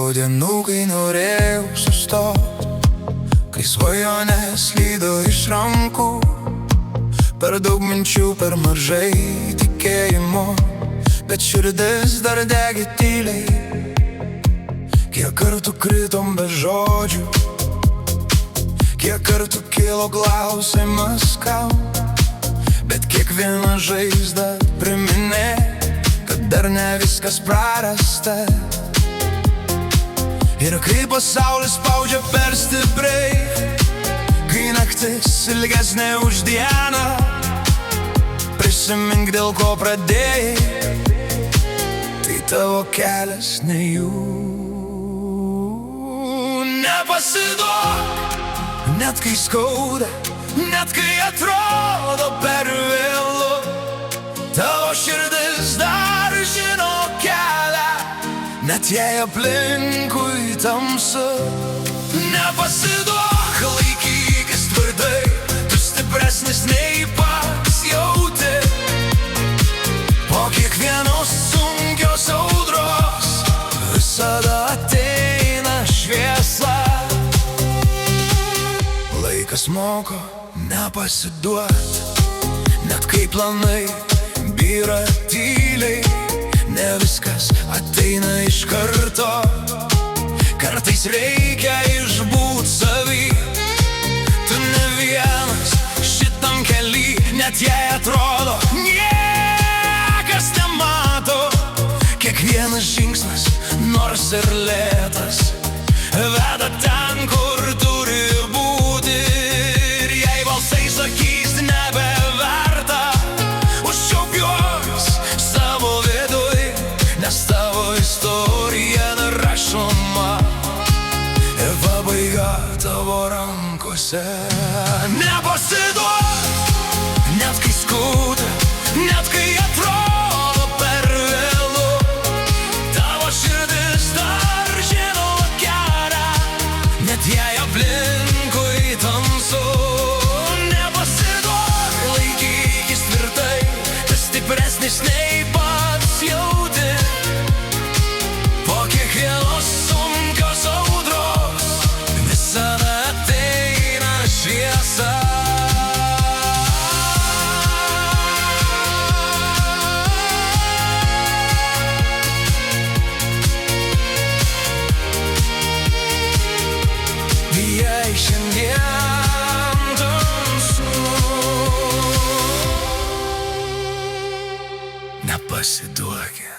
Buvo dienų, kai norėjau sustot, kai svajonės slydo iš rankų. Per daug minčių, per mažai tikėjimo, bet širdis dar degė tyliai. Kiek kartų kritom be žodžių, kiek kartų kilo klausimas kam, bet kiekviena žaizda priminė, kad dar ne viskas prarasta. Ir kai pasaulis spaudžia per stipriai, kai naktis ilgesnė už dieną, prisimink, dėl ko pradėjai, tai tavo kelias ne jų. Nepasiduok, net kai skauda, net kai atrodo per vėlu, tavo širdis dar žino kelią, net jei aplinkui tamsu. Nepasiduok, laikykis tvirtai, tu stipresnis nei pats jauti. Po kiekvienos sunkios audros visada ateina šviesa. Laikas moko nepasiduot, net kai planai byra tyliai. Ne viskas ateina iš karto, kartais reikia išbūt savy. Tu ne vienas šitam kely, net jei atrodo niekas nemato. Kiekvienas žingsnis, nors ir lėtas, veda ten, kur turi būti. Ir jei balsai sakys nebeverta, užčiauk juos savo viduj, nes tavo istorija nerašoma ir pabaiga tavo rankose. Nepasiduok, net kai skauda, net kai atrodo per vėlu, tavo širdis dar žino kelią, net jei aplinkui tamsu. Nepasiduok, laikykis tvirtai, tu stipresnis nei pats jauti. Po kiekvienos sunkios audros visada ateina šviesa. Jei šiandien tamsu, nepasiduokit.